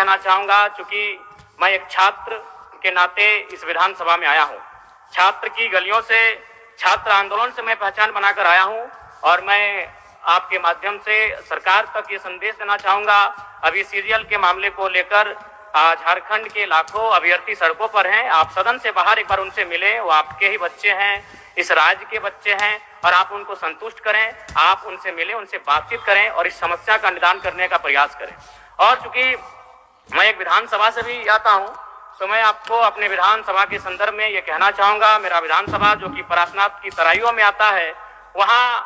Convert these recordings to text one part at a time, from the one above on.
कहना चाहूंगा, चूंकि मैं एक छात्र के नाते इस विधानसभा में आया हूं। छात्र की गलियों से, छात्र आंदोलन से मैं पहचान बनाकर आया हूं और मैं आपके माध्यम से सरकार तक ये संदेश देना चाहूंगा। अभी सीरियल के मामले को लेकर झारखंड के लाखों अभ्यर्थी सड़कों पर हैं। आप सदन से बाहर एक बार उनसे मिले, वो आपके ही बच्चे हैं, इस राज्य के बच्चे हैं और आप उनको संतुष्ट करें। आप उनसे मिलें, उनसे बातचीत करें और इस समस्या का निदान करने का प्रयास करें। और चूंकि मैं एक विधानसभा से भी आता हूं, तो मैं आपको अपने विधानसभा के संदर्भ में ये कहना चाहूंगा, मेरा विधानसभा जो कि परासनाथ की तराइयों में आता है, वहां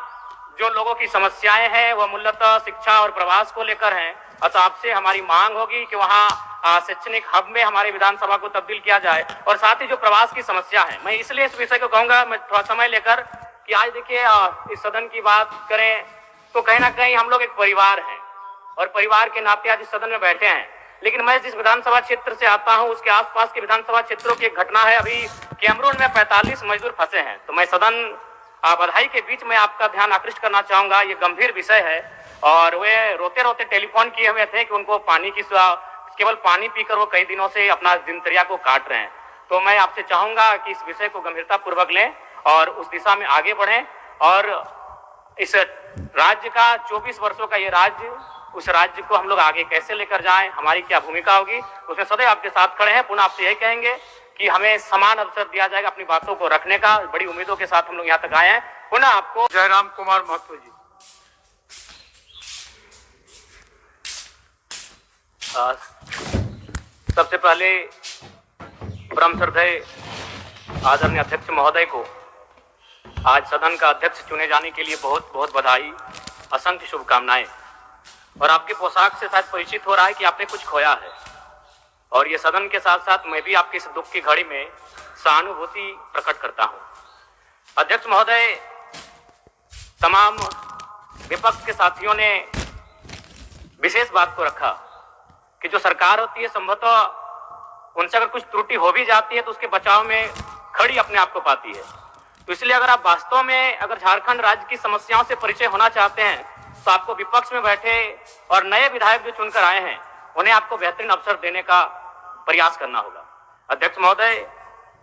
जो लोगों की समस्याएं हैं वह मूलतः शिक्षा और प्रवास को लेकर हैं। अतः आपसे हमारी मांग होगी कि वहां शैक्षणिक हब में हमारे विधानसभा को तब्दील किया जाए। और साथ ही जो प्रवास की समस्या है, मैं इसलिए इस विषय को कहूंगा, मैं थोड़ा समय लेकर, कि आज देखिए इस सदन की बात करें तो कहीं ना कहीं हम लोग एक परिवार हैं और परिवार के नाते आज इस सदन में बैठे हैं। लेकिन मैं जिस विधानसभा क्षेत्र से आता हूं उसके आसपास के विधानसभा क्षेत्रों की एक घटना है। अभी कैमरून में 45 मजदूर फंसे हैं। तो मैं सदन बधाई के बीच में आपका ध्यान आकृष्ट करना चाहूंगा, ये गंभीर विषय है। और वे रोते रोते टेलीफोन किए हुए थे कि उनको पानी की, केवल पानी पीकर वो कई दिनों से अपना दिनचर्या को काट रहे हैं। तो मैं आपसे चाहूंगा कि इस विषय को गंभीरता पूर्वक लें और उस दिशा में आगे बढ़ें। और इस राज्य का 24 वर्षों का ये राज्य, उस राज्य को हम लोग आगे कैसे लेकर जाएं, हमारी क्या भूमिका होगी, उसमें सदैव आपके साथ खड़े हैं। पुनः आपसे यही कहेंगे कि हमें समान अवसर दिया जाएगा अपनी बातों को रखने का। बड़ी उम्मीदों के साथ हम लोग यहाँ तक आए हैं। पुनः आपको जयराम कुमार महतो जी। सबसे पहले परम श्रद्धेय आदरणीय अध्यक्ष महोदय को आज सदन का अध्यक्ष चुने जाने के लिए बहुत बहुत बधाई, असंख्य शुभकामनाएं। और आपके पोशाक से शायद परिचित हो रहा है कि आपने कुछ खोया है। और ये सदन के साथ साथ मैं भी आपकी इस दुख की घड़ी में सहानुभूति प्रकट करता हूं। अध्यक्ष महोदय, तमाम विपक्ष के साथियों ने विशेष बात को रखा कि जो सरकार होती है संभवतः उनसे अगर कुछ त्रुटि हो भी जाती है तो उसके बचाव में खड़ी अपने आप को पाती है। तो इसलिए अगर आप वास्तव में अगर झारखंड राज्य की समस्याओं से परिचय होना चाहते हैं तो आपको विपक्ष में बैठे और नए विधायक जो चुनकर आए हैं उन्हें आपको बेहतरीन अवसर देने का प्रयास करना होगा। अध्यक्ष महोदय,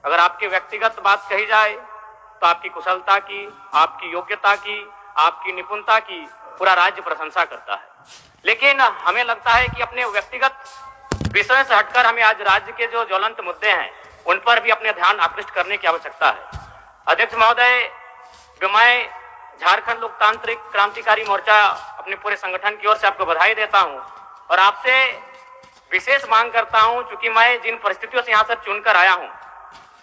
अगर आपकी व्यक्तिगत बात कही जाए तो आपकी कुशलता की, आपकी योग्यता की, आपकी निपुणता की पूरा राज्य प्रशंसा करता है। लेकिन हमें लगता है कि अपने व्यक्तिगत विषय से हटकर हमें आज राज्य के जो ज्वलंत मुद्दे हैं उन पर भी अपने ध्यान आकृष्ट करने की आवश्यकता है। अध्यक्ष महोदय, मैं झारखंड लोकतांत्रिक क्रांतिकारी मोर्चा अपने पूरे संगठन की ओर से आपको बधाई देता हूं और आपसे विशेष मांग करता हूं, चूंकि मैं जिन परिस्थितियों से यहां से चुनकर आया हूं,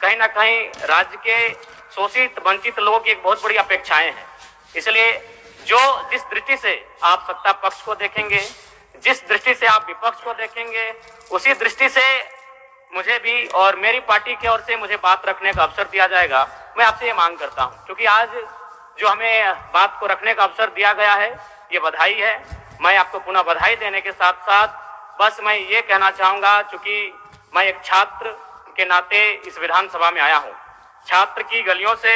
कहीं ना कहीं राज्य के शोषित वंचित लोगों की एक बहुत बड़ी अपेक्षाएं हैं। इसलिए जिस दृष्टि से आप सत्ता पक्ष को देखेंगे, जिस दृष्टि से आप विपक्ष को देखेंगे, उसी दृष्टि से मुझे भी और मेरी पार्टी की ओर से मुझे बात रखने का अवसर दिया जाएगा। मैं आपसे ये मांग करता हूं, क्योंकि आज जो हमें बात को रखने का अवसर दिया गया है ये बधाई है। मैं आपको पुनः बधाई देने के साथ साथ बस मैं ये कहना चाहूंगा, चूंकि मैं एक छात्र के नाते इस विधानसभा में आया हूं। छात्र की गलियों से,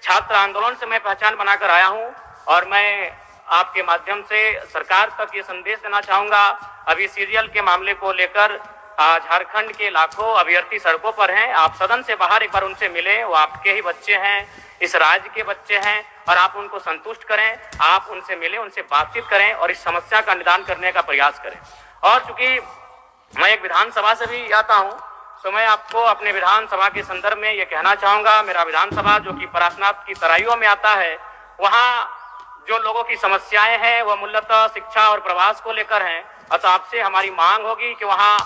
छात्र आंदोलन से मैं पहचान बनाकर आया हूं और मैं आपके माध्यम से सरकार तक ये संदेश देना चाहूंगा। अभी सीरियल के मामले को लेकर झारखंड के लाखों अभ्यर्थी सड़कों पर हैं। आप सदन से बाहर एक बार उनसे मिले, वो आपके ही बच्चे हैं, इस राज्य के बच्चे हैं और आप उनको संतुष्ट करें। आप उनसे मिलें, उनसे बातचीत करें और इस समस्या का निदान करने का प्रयास करें। और चूंकि मैं एक विधानसभा से भी आता हूं, तो मैं आपको अपने विधानसभा के संदर्भ में ये कहना चाहूंगा, मेरा विधानसभा जो कि परासनाथ की तराइयों में आता है, वहां जो लोगों की समस्याएं हैं वह मूलतः शिक्षा और प्रवास को लेकर हैं। अतः आपसे हमारी मांग होगी कि वहां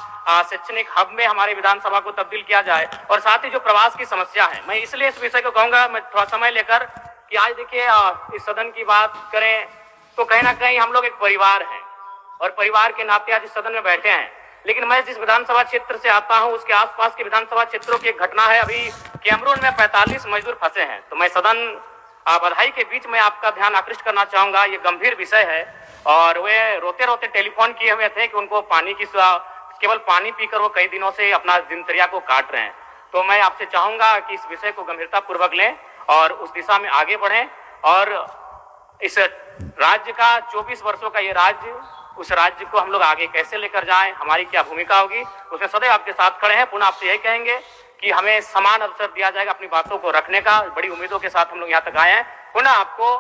शैक्षणिक हब में हमारे विधानसभा को तब्दील किया जाए। और साथ ही जो प्रवास की समस्या है, मैं इसलिए इस विषय को कहूंगा, मैं थोड़ा समय लेकर, कि आज देखिए इस सदन की बात करें तो कहीं ना कहीं हम लोग एक परिवार हैं और परिवार के नाते आज इस सदन में बैठे हैं। लेकिन मैं जिस विधानसभा क्षेत्र से आता हूं उसके आसपास के विधानसभा क्षेत्रों की एक घटना है। अभी कैमरून में 45 मजदूर फंसे हैं। तो मैं सदन बधाई के बीच में आपका ध्यान आकृष्ट करना चाहूंगा, ये गंभीर विषय है। और वे रोते रोते टेलीफोन किए हुए थे कि उनको पानी की, केवल पानी पीकर वो कई दिनों से अपना दिनचर्या को काट रहे हैं। तो मैं आपसे चाहूंगा कि इस विषय को गंभीरता पूर्वक लें और उस दिशा में आगे बढ़ें। और इस राज्य का 24 वर्षों का ये राज्य, उस राज्य को हम लोग आगे कैसे लेकर जाएं, हमारी क्या भूमिका होगी, उसमें सदैव आपके साथ खड़े हैं। पुनः आपसे यही कहेंगे कि हमें समान अवसर दिया जाएगा अपनी बातों को रखने का। बड़ी उम्मीदों के साथ हम लोग यहाँ तक आए हैं। पुनः आपको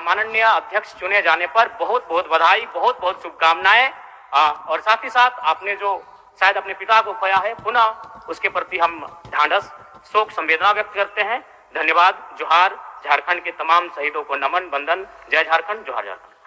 माननीय अध्यक्ष चुने जाने पर बहुत बहुत बधाई, बहुत बहुत शुभकामनाएं। और साथ ही साथ आपने जो शायद अपने पिता को खोया है, पुनः उसके प्रति हम ढांढस शोक संवेदना व्यक्त करते हैं। धन्यवाद। जोहार। झारखंड के तमाम शहीदों को नमन, वंदन। जय झारखंड, जोहार झारखंड।